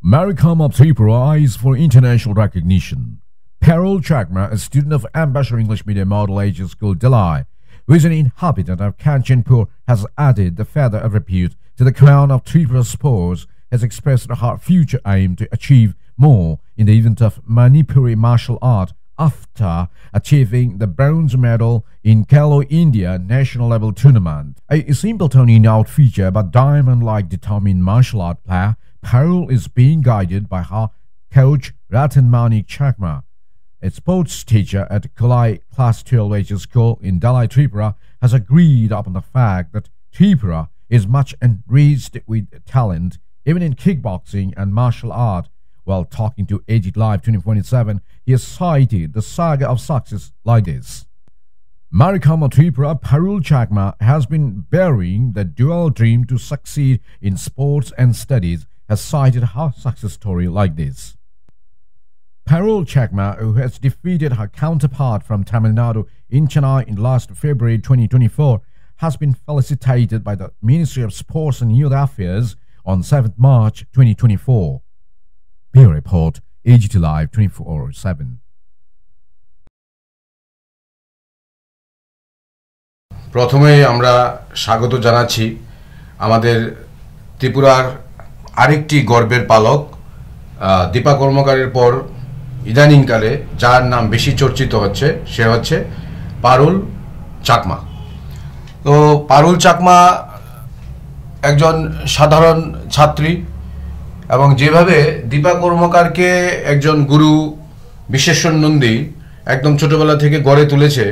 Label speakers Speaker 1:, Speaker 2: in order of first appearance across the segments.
Speaker 1: Maricom of Tripura eyes for international recognition. Parul Chakma, a student of Ambassador English Medium Model Age School, Delhi, who is an inhabitant of Kanchanpur, has added the feather of repute to the crown of Tripura sports, has expressed her future aim to achieve more in the event of Manipuri martial art after achieving the bronze medal in Khelo India national level tournament. A simple turning out feature but diamond-like determined martial art player, Parul is being guided by her coach Ratan Manik Chakma. A sports teacher at Kulai Class 12 Age School in Delhi, Tripura, has agreed upon the fact that Tripura is much enriched with talent, even in kickboxing and martial art. While talking to Agit Live 2047, he has cited the saga of success like this. Maricom of Tripura, Parul Chakma, has been bearing the dual dream to succeed in sports and studies, has cited her success story like this. Parul Chakma, who has defeated her counterpart from Tamil Nadu in Chennai in last February 2024, has been felicitated by the Ministry of Sports and Youth Affairs on 7th March 2024. Bureau Report, AGT Live 24/7.
Speaker 2: প্রথমে আমরা স্বাগত জানাচ্ছি আমাদের ত্রিপুরার আরেকটি গর্বের পালক দীপা কর্মকারের পর ইদানিংকালে যার নাম বেশি চর্চিত হচ্ছে সে হচ্ছে পারুল চাকমা। তো পারুল চাকমা একজন সাধারণ ছাত্রী এবং যেভাবে দীপা কর্মকারকে একজন গুরু বিশ্বেশ্বর নন্দী একদম ছোটবেলা থেকে গড়ে তুলেছে,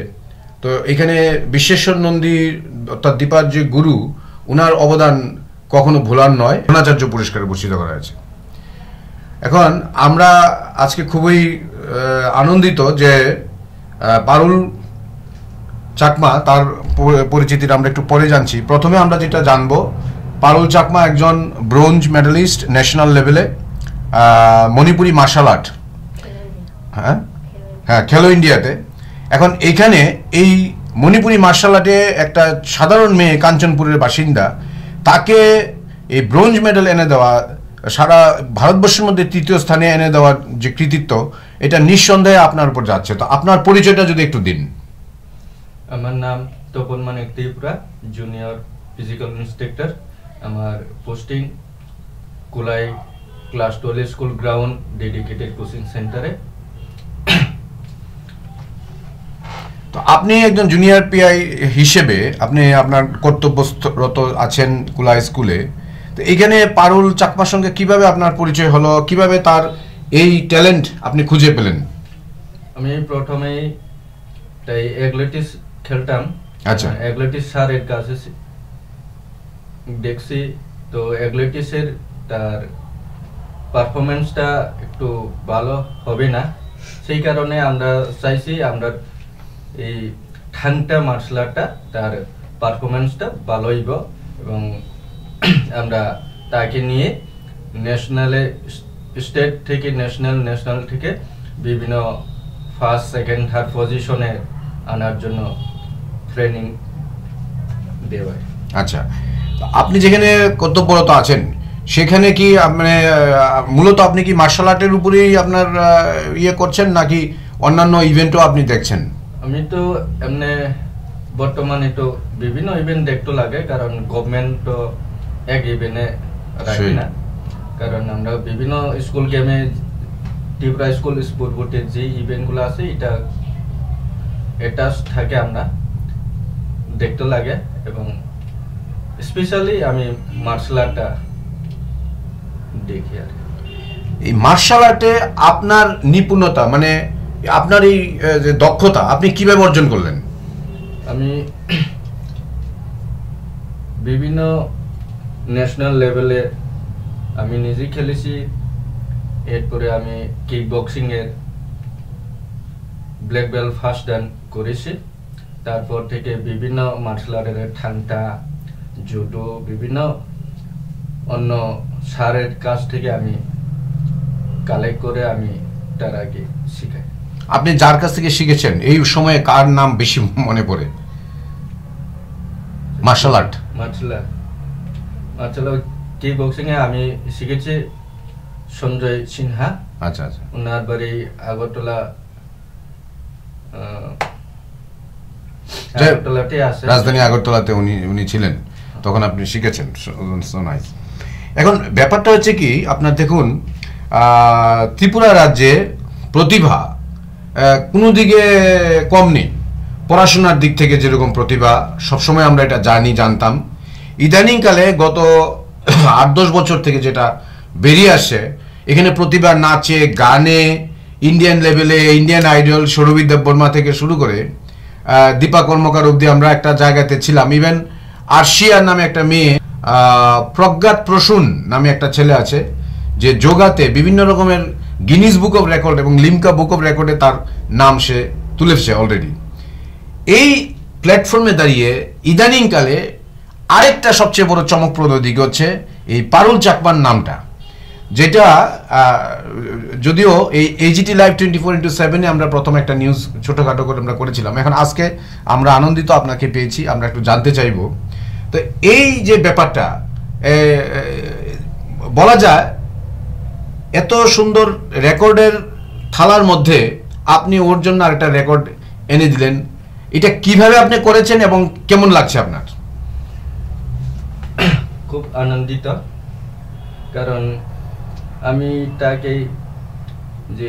Speaker 2: তো এখানে বিশ্বেশ্বর নন্দী অর্থাৎ দীপার যে গুরু, উনার অবদান কখনো ভোলার নয়। দ্রোণাচার্য পুরস্কারে ভূষিত করা হয়েছে। এখন আমরা আজকে খুবই আনন্দিত যে পারুল চাকমা, তার পরিচিতিটা আমরা একটু পরে জানছি। প্রথমে আমরা যেটা জানবো, পারুল চাকমা একজন ব্রোঞ্জ মেডালিস্ট ন্যাশনাল লেভেলে মণিপুরি মার্শাল আর্ট, হ্যাঁ খেলো ইন্ডিয়াতে। এখন এখানে এই মণিপুরি মার্শাল আর্টে একটা সাধারণ মেয়ে কাঞ্চনপুরের বাসিন্দা, তাকে এই ব্রোঞ্জ মেডেল এনে দেওয়া, সারা ভারতবর্ষের মধ্যে তৃতীয় স্থানে এনে দেওয়ার যে কৃতিত্ব, এটা নিঃসন্দেহে আপনার উপর যাচ্ছে। তো আপনার পরিচয়টা যদি একটু দিন।
Speaker 3: আমার নাম Tapan Manik Tripura, junior physical instructor. আমার posting Kulai class 12 school ground dedicated coaching সেন্টারে।
Speaker 2: তো আপনি একজন জুনিয়র পিআই হিসেবে আপনি আপনার কর্তব্যরত আছেন কুলাই স্কুলে। তো এখানে পারুল চাকমার সঙ্গে কিভাবে আপনার পরিচয় হলো, কিভাবে তার এই ট্যালেন্ট আপনি খুঁজে পেলেন?
Speaker 3: আমি প্রথমেই তাই অ্যাথলেটিক্স খেলতাম।
Speaker 2: আচ্ছা,
Speaker 3: অ্যাথলেটিক্স স্যারের কাছে দেখছি, তো অ্যাথলেটিক্সের তার পারফরমেন্সটা একটু ভালো হবে না, সেই কারণে আমরা চাইছি আমরা এই ঠান্ডা মার্শাল আর্টটা তার পারফরমেন্সটা ভালো হইব এবং আমরা তাকে নিয়ে ন্যাশনালে, স্টেট থেকে ন্যাশনাল থেকে বিভিন্ন ফার্স্ট সেকেন্ড থার্ড পজিশনে আনার জন্য ট্রেনিং দেওয়া।
Speaker 2: আচ্ছা, আপনি যেখানে কর্তব্যরত আছেন সেখানে কি মানে মূলত আপনি কি মার্শাল আর্টের উপরেই আপনার ইয়ে করছেন, নাকি অন্যান্য ইভেন্টও আপনি দেখছেন?
Speaker 3: আমি তো এমনি বর্তমানে তো বিভিন্ন ইভেন্ট দেখতে লাগে, কারণ গভর্নমেন্ট তো এক ইভেন্টে রাখে না, কারণ আমরা বিভিন্ন স্কুল গেমে ত্রিপুরা স্কুল স্পোর্ট বোর্ডের যে ইভেন্টগুলো আছে এটা অ্যাটাচ থাকে, আমরা দেখতে লাগে। এবং স্পেশালি আমি মার্শাল আর্টটা দেখি। আর
Speaker 2: এই মার্শাল আর্টে আপনার নিপুণতা, মানে আপনার এই যে দক্ষতা, আপনি কিভাবে অর্জন করলেন?
Speaker 3: আমি বিভিন্ন ন্যাশনাল লেভেলে আমি নিজে খেলেছি। এরপরে আমি কিক বক্সিং এর ব্ল্যাক বেল্ট ফার্স্ট ডান করেছি। তারপর থেকে বিভিন্ন মার্শাল আর্টের ঠান্ডা, জুডো, বিভিন্ন অন্য স্যারের কাছ থেকে আমি কালেক্ট করে আমি তার আগে শিখাই।
Speaker 2: আপনি যার কাছ থেকে শিখেছেন এই সময়ে কার নাম বেশি মনে পড়ে? মার্শাল আর্ট
Speaker 3: কিক বক্সিং এ আমি শিখেছি সঞ্জয় সিনহা।
Speaker 2: আচ্ছা আচ্ছা।
Speaker 3: ওনার বাড়ি আগরতলা, আগরতলাতে আছে,
Speaker 2: রাজধানী আগরতলাতে উনি ছিলেন, তখন আপনি শিখেছেন। এখন ব্যাপারটা হচ্ছে কি, আপনার দেখুন ত্রিপুরা রাজ্যে প্রতিভা কোনো দিকে কম নেই। পড়াশোনার দিক থেকে যেরকম প্রতিভা সবসময় আমরা এটা জানতাম, ইদানিংকালে গত 8-10 বছর থেকে যেটা বেরিয়ে আসছে, এখানে প্রতিভা নাচে গানে, ইন্ডিয়ান লেভেলে ইন্ডিয়ান আইডল সৌরভী দেববর্মা থেকে শুরু করে দীপা কর্মকার অবধি আমরা একটা জায়গাতে ছিলাম। ইভেন আর্শিয়া নামে একটা মেয়ে, প্রজ্ঞাত প্রসূন নামে একটা ছেলে আছে, যে যোগাতে বিভিন্ন রকমের গিনিস বুক অফ রেকর্ড এবং লিমকা বুক অফ রেকর্ডে তার নাম সে তুলেছে অলরেডি। এই প্ল্যাটফর্মে দাঁড়িয়ে ইদানিংকালে আরেকটা সবচেয়ে বড় চমকপ্রদ দিক হচ্ছে এই পারুল চাকমার নামটা, যেটা যদিও এই AGT লাইভ 24/7 আমরা প্রথম একটা নিউজ ছোটখাটো করে আমরা করেছিলাম। এখন আজকে আমরা আনন্দিত আপনাকে পেয়েছি, আমরা একটু জানতে চাইব। তো এই যে ব্যাপারটা বলা যায়, এত সুন্দর রেকর্ডের থালার মধ্যে আপনি ওর জন্য আরেকটা রেকর্ড এনে দিলেন, এটা কিভাবে আপনি করেছেন এবং কেমন লাগছে আপনার?
Speaker 3: খুব আনন্দিত, কারণ আমি তাকে যে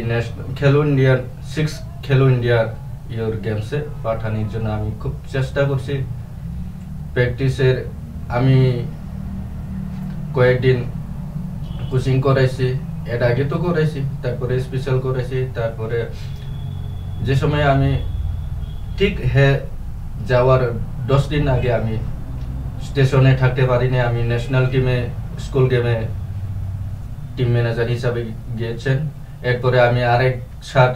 Speaker 3: খেলো ইন্ডিয়ার 6 খেলো ইন্ডিয়ার ইয়োর গেমসে পাঠানোর জন্য আমি খুব চেষ্টা করছি। প্র্যাকটিসের আমি কয়েকদিন কোচিং করাইছি, এর আগে তো করাইছি, তারপরে স্পেশাল করেছি। তারপরে যে সময় আমি ঠিক যাওয়ার 10 দিন আগে আমি স্টেশনে থাকতে পারিনি, আমি ন্যাশনাল টিমে স্কুল গেমে টিম ম্যানেজার হিসাবে গিয়েছেন। এরপরে আমি আরেক সাত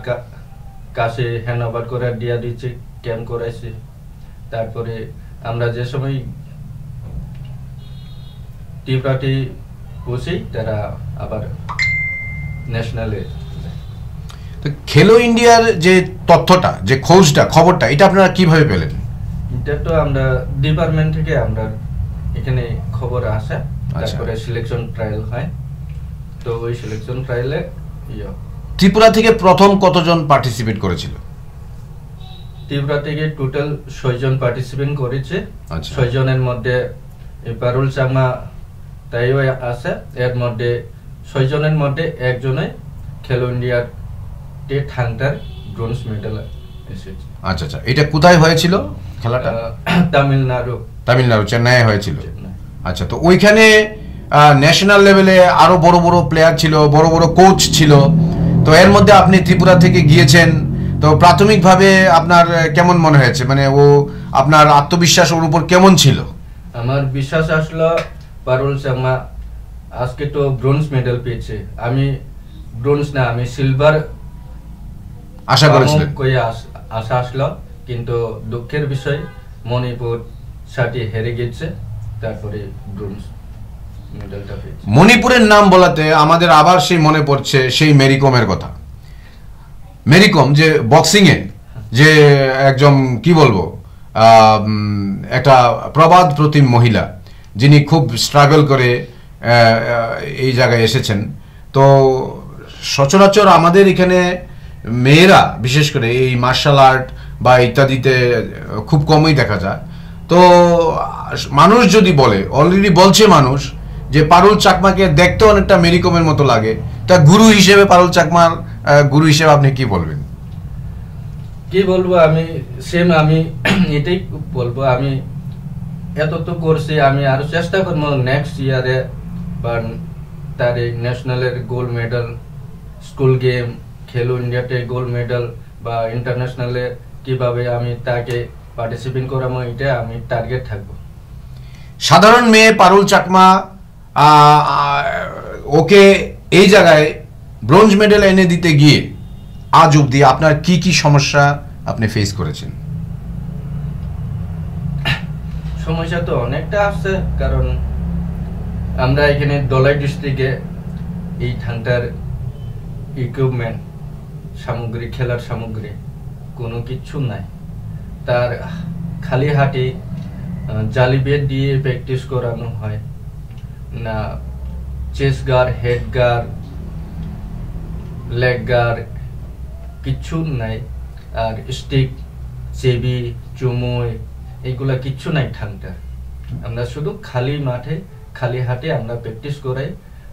Speaker 3: কাছে হ্যান্ড ওভার করে দিয়ে দিচ্ছি, ক্যাম্প করাইছি। তারপরে আমরা যে সময় ত্রিপুরাটি পৌঁছি, তারা আবার ন্যাশনালে।
Speaker 2: তো খেলো ইন্ডিয়ার যে তথ্যটা, যে খবরটা, এটা আপনারা কিভাবে পেলেন?
Speaker 3: এটা তো আমরা ডিপার্টমেন্ট থেকে আমরা এখানে খবর আসে, তারপরে সিলেকশন ট্রায়াল হয়। তো ওই সিলেকশন ট্রায়ালে
Speaker 2: ত্রিপুরা থেকে প্রথম কতজন পার্টিসিপেট করেছিল?
Speaker 3: ত্রিপুরা থেকে টোটাল 6 জন পার্টিসিপেট করেছে। 6 জনের মধ্যে পারুল চাকমা তাইও আছে। এর মধ্যে 6 জনের মধ্যে একজনে খেলো ইন্ডিয়ার থাংটার ব্রোঞ্জ মেডেল এসেছে।
Speaker 2: আচ্ছা আচ্ছা, এটা কোথায় হয়েছিল খেলাটা? তামিলনাড়ু, চেন্নাইয়ে হয়েছিল। আচ্ছা, তো ওইখানে ন্যাশনাল লেভেলে আরো বড় বড় প্লেয়ার ছিল, বড় বড় কোচ ছিল। তো এর মধ্যে আপনি ত্রিপুরা থেকে গিয়েছেন, তো প্রাথমিকভাবে আপনার কেমন মনে হয়েছে? মানে ও আপনার আত্মবিশ্বাস ওর উপর কেমন ছিল?
Speaker 3: আমার বিশ্বাস আসলো পারুল চাকমা আজকে তো ব্রোঞ্জ মেডেল পেয়েছে, আমি ব্রোঞ্জ না, আমি সিলভার
Speaker 2: আশা করেছিলেন।
Speaker 3: আশা আসলো, কিন্তু দুঃখের বিষয় মণিপুর সাথে হেরে গেছে, তারপরে ব্রোঞ্জ মেডেলটা পেয়েছে।
Speaker 2: মণিপুরের নাম বলাতে আমাদের আবার সেই মনে পড়ছে সেই মেরিকমের কথা। মেরিকম যে বক্সিং এ যে একজন কি বলবো একটা প্রবাদ প্রতিম মহিলা, যিনি খুব স্ট্রাগল করে এই জায়গায় এসেছেন। তো সচরাচর আমাদের এখানে মেয়েরা বিশেষ করে এই মার্শাল আর্ট বা ইত্যাদিতে খুব কমই দেখা যায়। তো মানুষ যদি বলে, অলরেডি বলছে মানুষ, যে পারুল চাকমাকে দেখতে অনেকটা মেরিকমের মতো লাগে, তা গুরু হিসেবে পারুল চাকমার গুরু হিসেবে আপনি কি বলবেন?
Speaker 3: কি বলবো, আমি এটাই বলবো, আমি এত তো করছি, আমি আরো চেষ্টা করবো নেক্সট ইয়ারে বা তার এই ন্যাশনালের গোল্ড মেডেল, স্কুল গেম, খেলো ইন্ডিয়াতে গোল্ড মেডেল বা ইন্টারন্যাশনালে কিভাবে আমি তাকে পার্টিসিপেট করাবো, এটা আমি টার্গেট থাকবো।
Speaker 2: সাধারণ মেয়ে পারুল চাকমা ওকে এই জায়গায় ব্রোঞ্জ মেডেল এনে দিতে গিয়ে আজ অব্দি আপনার কি কি সমস্যা আপনি ফেস করেছেন?
Speaker 3: সমস্যা তো অনেকটা আছে, কারণ আমরা এখানে দলাই ডিস্ট্রিক্টে এই ঠান্ডার ইকুইপমেন্ট সামগ্রী, খেলার সামগ্রী কোনো কিছু নাই। তার খালি হাতে জালি বেট দিয়ে প্র্যাকটিস করানো হয় না, chest guard, head guard, leg guard কিচ্ছু নাই, আর স্টিক, চেবি, চুমুই এইগুলা কিচ্ছু নাই ঠাংটা। আমরা শুধু খালি মাঠে খালি হাতে আমরা প্র্যাকটিস করাই।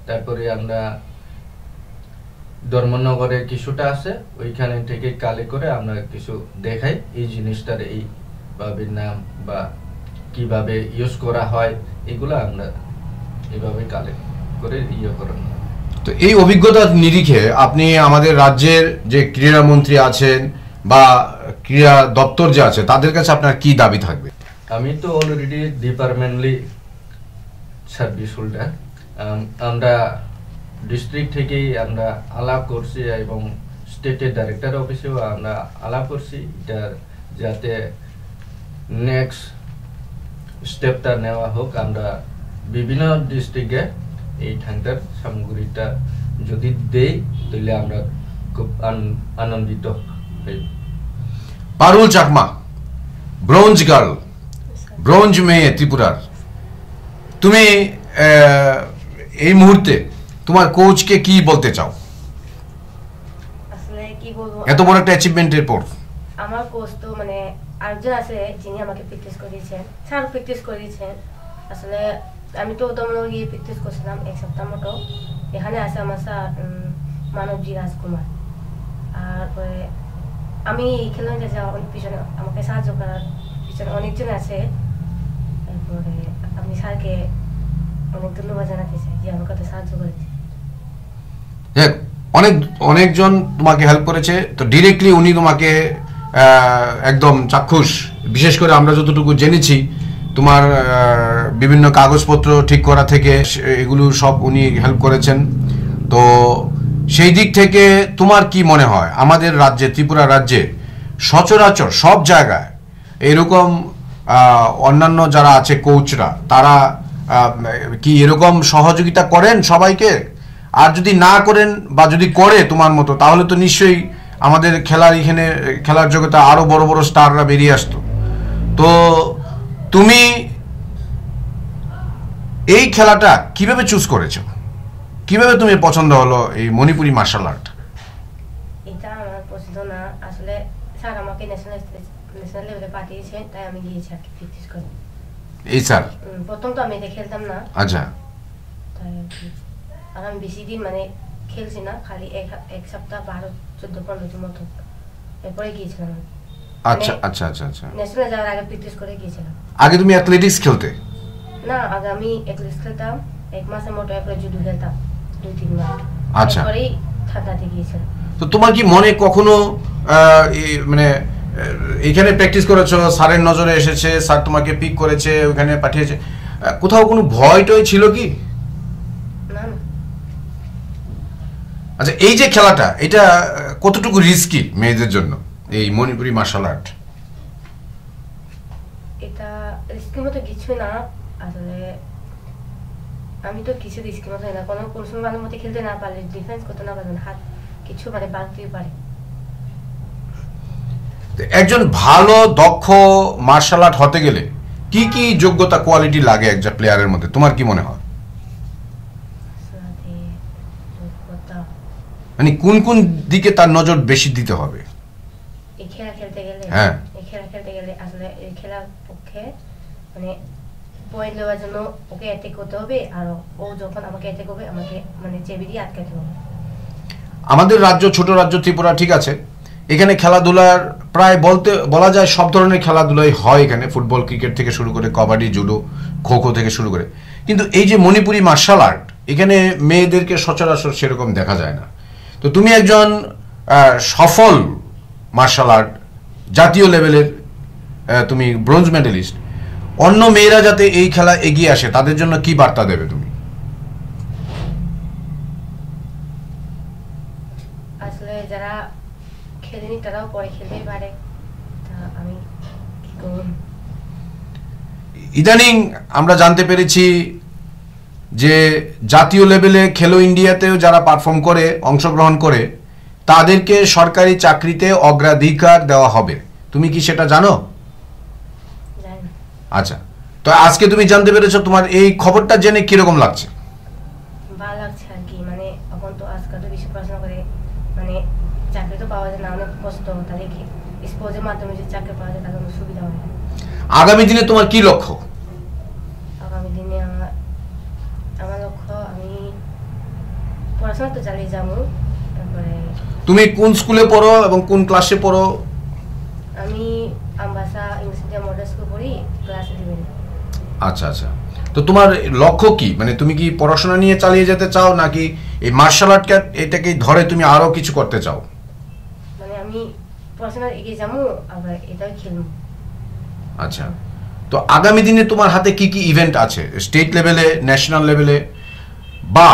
Speaker 3: তারপরে আমরা ধর্মনগরে কিছুটা আছে, ওইখানে থেকে কালে করে আমরা কিছু দেখাই এই জিনিসটার এইভাবে নাম বা কিভাবে ইউজ করা হয়, এগুলো আমরা এইভাবে কালে করে করানো।
Speaker 2: তো এই অভিজ্ঞতার নিরিখে আপনি আমাদের রাজ্যের যে ক্রীড়া মন্ত্রী আছেন বা ক্রীড়া দপ্তর যে আছে তাদের কাছে আপনার কি দাবি থাকবে?
Speaker 3: আমি তো অলরেডি ডিপার্টমেন্টলি সার্ভিস হোল্ডার। আমরা ডিস্ট্রিক্ট থেকেই আমরা আলাপ করছি এবং স্টেটের ডাইরেক্টর অফিসেও আমরা আলাপ করছি, এটা যাতে নেক্সট স্টেপটা নেওয়া হোক। আমরা বিভিন্ন ডিস্ট্রিক্টে এই ঠান্ডার সামগ্রীটা যদি দেই তাহলে আমরা খুব আনন্দিত হই।
Speaker 2: পারুল চাকমা, ব্রোঞ্জ গার্ল, ব্রোঞ্জ মেয়ে ত্রিপুরার, তুমি এই মুহূর্তে তোমার কোচকে কি বলতে চাও?
Speaker 4: আসলে কি বলবো,
Speaker 2: এত বড় একটা অ্যাচিভমেন্টের পর
Speaker 4: আমার কোচ তো মানে আরেকজন আছে যিনি আমাকে প্র্যাকটিস করিয়েছেন, স্যার প্র্যাকটিস করিয়েছেন। আসলে আমি তো দমন গিয়ে প্র্যাকটিস করছিলাম এক সপ্তাহ মতো। এখানে আছে আমার স্যার মানবজি রাজকুমার। আর আমি খেলাতে যাওয়ার পিছনে আমাকে সাহায্য করার পিছনে অনেকজন আছে। তারপরে আমি স্যারকে অনেক ধন্যবাদ জানাতে চাই যে আমার কাছে সাহায্য করেছে।
Speaker 2: অনেকজন তোমাকে হেল্প করেছে, তো ডিরেক্টলি উনি তোমাকে একদম চাক্ষুষ, বিশেষ করে আমরা যতটুকু জেনেছি তোমার বিভিন্ন কাগজপত্র ঠিক করা থেকে এগুলো সব উনি হেল্প করেছেন। তো সেই দিক থেকে তোমার কি মনে হয় আমাদের রাজ্যে, ত্রিপুরা রাজ্যে সচরাচর সব জায়গায় এরকম অন্যান্য যারা আছে কোচরা, তারা কি এরকম সহযোগিতা করেন সবাইকে? আর যদি না করেন বা যদি করে তোমার মতো, তাহলে তো নিশ্চয়ই আমাদের খেলার জগতে আরো বড় বড় স্টাররা বেরিয়ে আসতো। তো তুমি এই খেলাটা কিভাবে চুজ করেছো? কিভাবে তুমি পছন্দ হলো এই মণিপুরি মার্শাল আর্ট?
Speaker 4: এটা আমার পছন্দ না, আসলে স্যার আমাকে ন্যাশনাল লেভেলে পাঠিয়েছেন, তাই আমি গিয়েছি আর কি প্র্যাকটিস করতে।
Speaker 2: এই স্যার
Speaker 4: প্রথম তো আমি এটা খেলতাম না।
Speaker 2: আচ্ছা।
Speaker 4: তাই আর আমি বেশি দিন মানে খেলছি না, খালি এক সপ্তাহ 12-14-15 দিন মতো, এরপরে গিয়েছিলাম।
Speaker 2: আচ্ছা আচ্ছা আচ্ছা আচ্ছা।
Speaker 4: ন্যাশনাল যাওয়ার আগে প্র্যাকটিস করে গিয়েছিলাম।
Speaker 2: আগে তুমি অ্যাথলেটিক্স খেলতে?
Speaker 4: না, আগে আমি অ্যাথলেটিক্স খেলতাম 1 মাসের মতো, এরপরে জুডো খেলতাম 2-3 মাস।
Speaker 2: আচ্ছা।
Speaker 4: এরপরেই ঠান্ডাতে গিয়েছিলাম।
Speaker 2: তো তোমার কি মনে কখনো মানে এখানে প্র্যাকটিস করেছো, স্যারের নজরে এসেছে, স্যার তোমাকে পিক করেছে, ওখানে পাঠিয়েছে, কোথাও কোনো ভয় টয় ছিল কি?
Speaker 4: না না।
Speaker 2: আচ্ছা, এই যে খেলাটা, এটা কতটুকু রিস্কি মেয়েদের জন্য, এই মণিপুরি মার্শাল আর্ট?
Speaker 4: এটা রিস্কের মতো কিছু না, আসলে আমি তো কিছু রিস্কের মতো না, কোনো সময় ভালো মতো খেলতে না পারলে, ডিফেন্স করতে না পারলে হাত কিছু মানে বাঁধতেই পারে।
Speaker 2: একজন ভালো দক্ষ মার্শাল আর্ট হতে গেলে কি কি যোগ্যতা, কোয়ালিটি লাগে একজন প্লেয়ারের মধ্যে, তোমার কি মনে হয়? মানে কোন কোন দিকে তার নজর বেশি দিতে হবে?
Speaker 4: এই খেলা খেলতে গেলে,
Speaker 2: হ্যাঁ,
Speaker 4: এই খেলা খেলতে গেলে আসলে এই খেলার পক্ষে মানে পয়েন্ট নেওয়ার জন্য ওকে অ্যাটাক করতে হবে, আর ও যখন আমাকে অ্যাটাক করবে আমাকে মানে চেবি দিয়ে আটকাতে হবে।
Speaker 2: আমাদের রাজ্য ছোট রাজ্য ত্রিপুরা, ঠিক আছে, এখানে খেলাধুলার প্রায় বলা যায় সব ধরনের খেলাধুলাই হয় এখানে, ফুটবল, ক্রিকেট থেকে শুরু করে কবাডি, জুডো, খো খো থেকে শুরু করে। কিন্তু এই যে মণিপুরি মার্শাল আর্ট, এখানে মেয়েদেরকে সচরাচর সেরকম দেখা যায় না। তো তুমি একজন সফল মার্শাল আর্ট, জাতীয় লেভেলের তুমি ব্রোঞ্জ মেডেলিস্ট, অন্য মেয়েরা যাতে এই খেলা এগিয়ে আসে তাদের জন্য কি বার্তা দেবে তুমি?
Speaker 4: আসলে যারা খেলেনি তারাও পরে খেলতেই পারে, তা আমি কি করব।
Speaker 2: ইদানিং আমরা জানতে পেরেছি যে জাতীয় লেভেলে খেলো ইন্ডিয়াতেও যারা পারফর্ম করে, অংশগ্রহণ করে, তাদেরকে সরকারি চাকরিতে অগ্রাধিকার দেওয়া হবে। তুমি কি সেটা জানো?
Speaker 4: জানি না।
Speaker 2: আচ্ছা, তো আজকে তুমি জানতে পেরেছো, তোমার এই খবরটা জেনে কিরকম লাগছে?
Speaker 4: ভালো লাগছে আর কি, মানে এখন তো আজকাল তো বেশি পড়াশোনা করে মানে চাকরি তো পাওয়া যায় না, অনেক কষ্ট, তাহলে কি স্পোর্টসের মাধ্যমে যদি চাকরি পাওয়া যায় তাহলে অনেক সুবিধা হয়।
Speaker 2: আগামী দিনে তোমার কি লক্ষ্য?
Speaker 4: আগামী দিনে আমার লক্ষ্য, আমি পড়াশোনা তো চালিয়ে যাবো। তারপরে
Speaker 2: তুমি কোন স্কুলে পড়ো এবং কোন ক্লাসে পড়ো?
Speaker 4: আমি Ambassa English medium model school পড়ি, ক্লাস 11।
Speaker 2: আচ্ছা আচ্ছা, তো তোমার লক্ষ্য কি? মানে তুমি কি পড়াশোনা নিয়ে চালিয়ে যেতে চাও, নাকি এই মার্শাল আর্টকে এটাকে ধরে তুমি আরো কিছু করতে চাও?
Speaker 4: মানে আমি পড়াশোনা এগিয়ে যাবো, আবার এটাও খেলবো।
Speaker 2: আচ্ছা, তো আগামী দিনে তোমার হাতে কি কি ইভেন্ট আছে, স্টেট লেভেলে, ন্যাশনাল লেভেলে বা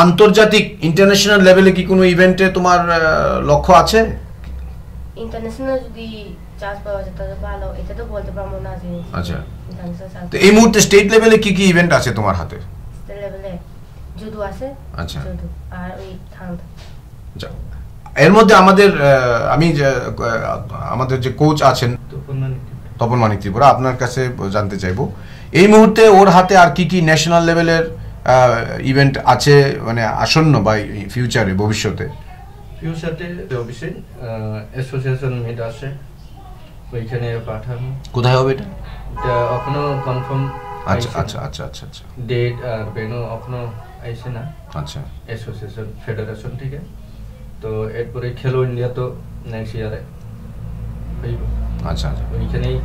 Speaker 2: আন্তর্জাতিক ইন্টারন্যাশনাল লেভেলে কি কোনো ইভেন্টে তোমার লক্ষ্য আছে?
Speaker 4: ইন্টারন্যাশনাল যদি চান্স পাওয়া যায় তাহলে ভালো, এটা তো বলতে পারবো না যে।
Speaker 2: আচ্ছা,
Speaker 4: ইন্টারন্যাশনাল চান্স
Speaker 2: তো এই মুহূর্তে স্টেট লেভেলে কি কি ইভেন্ট আছে তোমার হাতে?
Speaker 4: স্টেট লেভেলে জুডো আছে।
Speaker 2: আচ্ছা,
Speaker 4: জুডো আর ওই থান্ড।
Speaker 2: আচ্ছা, এর মধ্যে আমাদের আমাদের যে কোচ আছেন তপন মানিক ত্রিপুরা, আপনার কাছে জানতে চাইবো এই মুহূর্তে ওর হাতে আর কি কি ন্যাশনাল লেভেলের ইভেন্ট আছে, মানে আসন্ন বা ফিউচারে, ভবিষ্যতে?
Speaker 3: ফিউচারে অবশ্যই অ্যাসোসিয়েশন মিট আছে, ওইখানে পাঠানো।
Speaker 2: কোথায় হবে এটা?
Speaker 3: এটা এখনো কনফার্ম।
Speaker 2: আচ্ছা আচ্ছা আচ্ছা আচ্ছা আচ্ছা,
Speaker 3: ডেট আর ভেন্যু এখনো আইছে না।
Speaker 2: আচ্ছা,
Speaker 3: অ্যাসোসিয়েশন ফেডারেশন থেকে। তো এরপরে খেলো ইন্ডিয়া তো নেক্সট ইয়ারে হইব।
Speaker 2: আচ্ছা আচ্ছা,
Speaker 3: ওইখানেই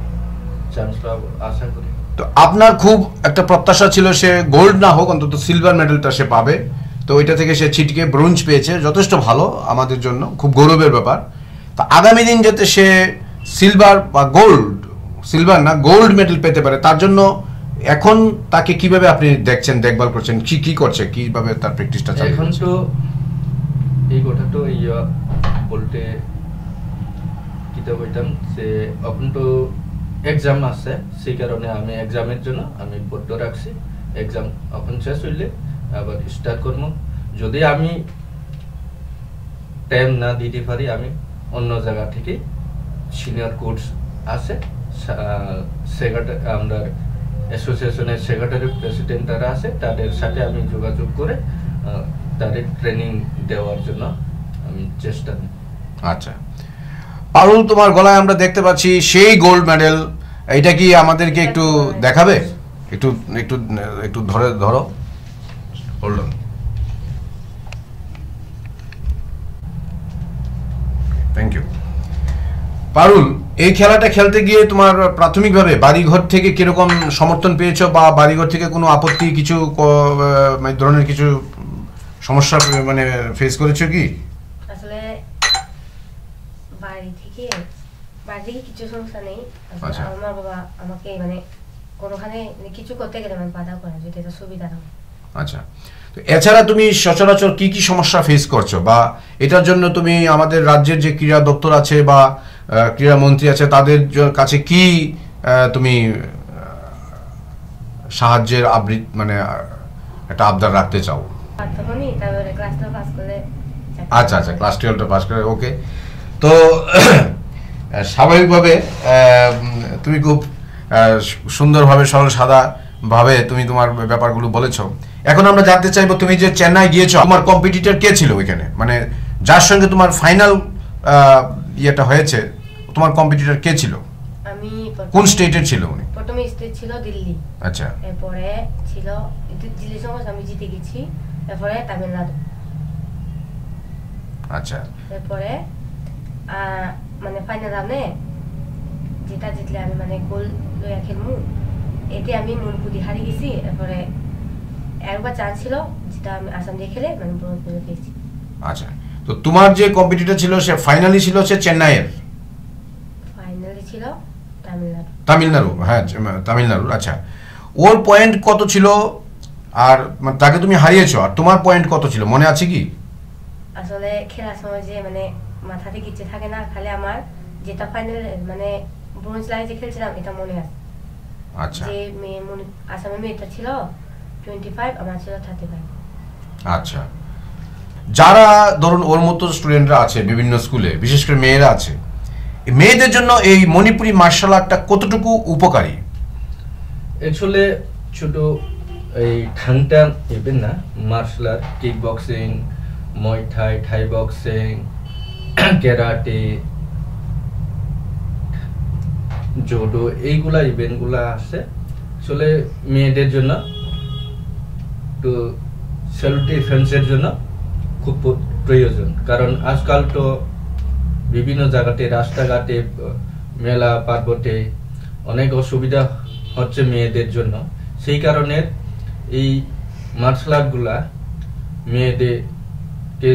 Speaker 3: চান্স পাবো আশা করি।
Speaker 2: তো আপনার খুব একটা প্রত্যাশা ছিল সে গোল্ড না হোক, অন্তত সিলভার মেডেলটা সে পাবে, তো ওইটা থেকে সে ছিটকে ব্রোঞ্জ পেয়েছে, যথেষ্ট ভালো, আমাদের জন্য খুব গৌরবের ব্যাপার। তা আগামী দিন যাতে সে সিলভার বা সিলভার না গোল্ড মেডেল পেতে পারে, তার জন্য এখন তাকে কিভাবে আপনি দেখছেন, দেখভাল করছেন, কি কি করছে, কিভাবে তার প্র্যাকটিসটা চালিয়ে
Speaker 3: এখন
Speaker 2: যাচ্ছে?
Speaker 3: তো এই কথা তো বলতে কিতা বলতাম যে এখন তো এক্সাম আছে, সেই কারণে আমি এক্সামের জন্য আমি বদ্ধ রাখছি। এক্সাম এখন শেষ হইলে আবার স্টার্ট করবো। যদি আমি টাইম না দিতে পারি, আমি অন্য জায়গা থেকে সিনিয়র কোচ আছে, আমরা অ্যাসোসিয়েশনের সেক্রেটারি প্রেসিডেন্ট তারা আছে, তাদের সাথে আমি যোগাযোগ করে তাদের ট্রেনিং দেওয়ার জন্য আমি চেষ্টা করি।
Speaker 2: আচ্ছা, পারুল, তোমার গলায় আমরা দেখতে পাচ্ছি সেই গোল্ড মেডেল, এটা কি আমাদেরকে একটু দেখাবে? একটু একটু একটু ধরো, hold on. Thank you. Parul, এই খেলাটা খেলতে গিয়ে তোমার প্রাথমিকভাবে বাড়িঘর থেকে কিরকম সমর্থন পেয়েছো, বা বাড়িঘর থেকে কোনো আপত্তি, কিছু মানে ধরনের কিছু সমস্যা মানে ফেস করেছো কি?
Speaker 4: আসলে বাড়ি থেকে কিছু সমস্যা নেই।
Speaker 2: আচ্ছা,
Speaker 4: আমার বাবা আমাকে মানে কোনোখানে কিছু করতে গেলে মানে বাধা করে, যদি এটা সুবিধা না হয়।
Speaker 2: আচ্ছা, তো এছাড়া তুমি সচরাচর কি কি সমস্যা ফেস করছো, বা এটার জন্য তুমি আমাদের রাজ্যের যে ক্রীড়া দপ্তর আছে বা ক্রীড়া মন্ত্রী আছে তাদের কাছে কি তুমি সাহায্যের মানে একটা আবদার রাখতে চাও? আচ্ছা আচ্ছা, ক্লাস 12টা পাস করে, ওকে। তো স্বাভাবিকভাবে তুমি খুব সুন্দরভাবে সরল সাদা ভাবে তুমি তোমার ব্যাপারগুলো বলেছো। এখন আমরা জানতে চাইবো, তুমি যে চেন্নাই গিয়েছো, তোমার কম্পিটিটর কে ছিল ওইখানে, মানে যার সঙ্গে তোমার ফাইনাল ইয়েটা হয়েছে, তোমার কম্পিটিটর কে ছিল?
Speaker 4: আমি
Speaker 2: কোন স্টেটের ছিল উনি?
Speaker 4: প্রথমে স্টেট ছিল দিল্লি।
Speaker 2: আচ্ছা,
Speaker 4: এরপরে ছিল দিল্লি সঙ্গে আমি জিতে গেছি, এরপরে তামিলনাড়ু।
Speaker 2: আচ্ছা,
Speaker 4: এরপরে মানে ফাইনাল রাউন্ডে যেটা জিতলে আমি মানে গোল লইয়া খেলমু, এতে আমি মনপুরি হারিয়ে গেছি। এরপরে একবার চান্স ছিল যেটা আমি আসাম দিয়ে খেলে মানে ব্রোঞ্জ মেডেল পেয়েছি।
Speaker 2: আচ্ছা, তো তোমার যে কম্পিটিটর ছিল সে ফাইনালি ছিল সে চেন্নাইয়ের?
Speaker 4: ফাইনালি ছিল
Speaker 2: তামিলনাড়ু, হ্যাঁ তামিলনাড়ু। আচ্ছা, ওর পয়েন্ট কত ছিল আর তাকে তুমি হারিয়েছো, আর তোমার পয়েন্ট কত ছিল মনে আছে কি?
Speaker 4: আসলে খেলার সময় যে মানে মাথাতে কিছু থাকে না, খালি আমার যেটা ফাইনাল মানে ব্রোঞ্জ লাগে যে খেলছিলাম এটা মনে আছে।
Speaker 2: আচ্ছা,
Speaker 4: যে আসামের মেয়েটা ছিল 25, আমার ছিল 35।
Speaker 2: আচ্ছা, যারা ধরুন ওর মতো স্টুডেন্টরা আছে বিভিন্ন স্কুলে, বিশেষ করে মেয়েরা আছে, মেয়েদের জন্য এই মণিপুরি মার্শাল আর্টটা কতটুকু উপকারী?
Speaker 3: অ্যাকচুয়ালি ছোট এই ঠান্ডা ইভেন না, মার্শাল আর্ট, কিক বক্সিং, মুay থাই, থাই বক্সিং, ক্যারাটে, জুডো, এইগুলা ইভেন্টগুলা আছে আসলে মেয়েদের জন্য তো সেলফ ডিফেন্সের জন্য খুব প্রয়োজন। কারণ আজকাল তো বিভিন্ন জায়গাতে রাস্তাঘাটে মেলা পার্বতে অনেক অসুবিধা হচ্ছে মেয়েদের জন্য। সেই কারণে এই মার্শাল আর্টগুলা মেয়েদেরকে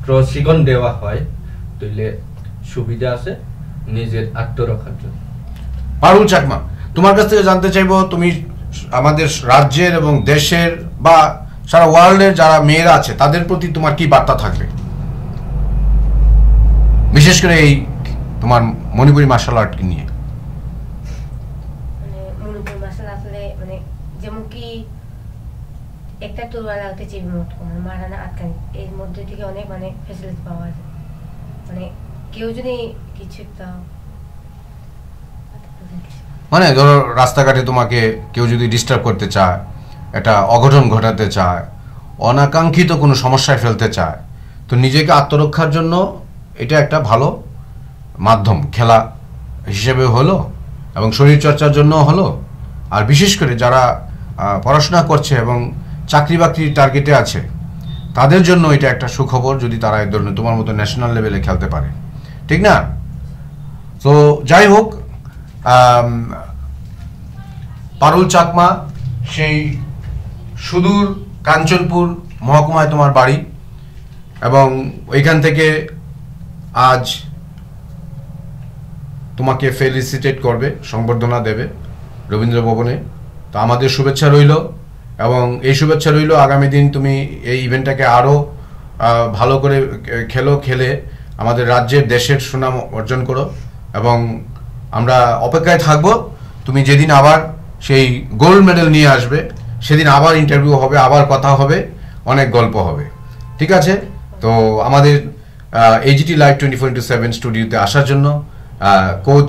Speaker 3: প্রশিক্ষণ দেওয়া হয়, তাইলে সুবিধা আছে নিজের আত্মরক্ষার জন্য।
Speaker 2: পারুল চাকমা, তোমার কাছ থেকে জানতে চাইবো, তুমি আমাদের রাজ্যের এবং দেশের বা সারা ওয়ার্ল্ডের যারা মেয়েরা আছে তাদের প্রতি তোমার কি বার্তা থাকবে, বিশেষ করে এই তোমার মণিপুরি মার্শাল আর্ট নিয়ে?
Speaker 4: মণিপুরি মার্শাল আসলে যেমন কি একটা তরোয়াল লাগতে চেপে মোট মারানা আটকানি, এর মধ্যে থেকে অনেক ফেসিলিটি পাওয়া যায়। কেউ যদি কিছু একটা
Speaker 2: ধরো রাস্তাঘাটে তোমাকে কেউ যদি ডিস্টার্ব করতে চায়, একটা অঘটন ঘটাতে চায়, অনাকাঙ্ক্ষিত কোনো সমস্যায় ফেলতে চায়, তো নিজেকে আত্মরক্ষার জন্য এটা একটা ভালো মাধ্যম, খেলা হিসেবে হলো এবং শরীরচর্চার জন্য হলো। আর বিশেষ করে যারা পড়াশোনা করছে এবং চাকরি বাকরির টার্গেটে আছে তাদের জন্য এটা একটা সুখবর, যদি তারা এই ধরনের তোমার মতো ন্যাশনাল লেভেলে খেলতে পারে, ঠিক না? তো যাই হোক, পারুল চাকমা, সেই সুদূর কাঞ্চনপুর মহকুমায় তোমার বাড়ি, এবং ওইখান থেকে আজ তোমাকে ফেলিসিটেট করবে, সংবর্ধনা দেবে রবীন্দ্র ভবনে। তো আমাদের শুভেচ্ছা রইল, এবং এই শুভেচ্ছা রইল আগামী দিন তুমি এই ইভেন্টটাকে আরও ভালো করে খেলে আমাদের রাজ্যের দেশের সুনাম অর্জন করো, এবং আমরা অপেক্ষায় থাকবো তুমি যেদিন আবার সেই গোল্ড মেডেল নিয়ে আসবে, সেদিন আবার ইন্টারভিউ হবে, আবার কথা হবে, অনেক গল্প হবে, ঠিক আছে? তো আমাদের AGT লাইভ 24/7 স্টুডিওতে আসার জন্য কোচ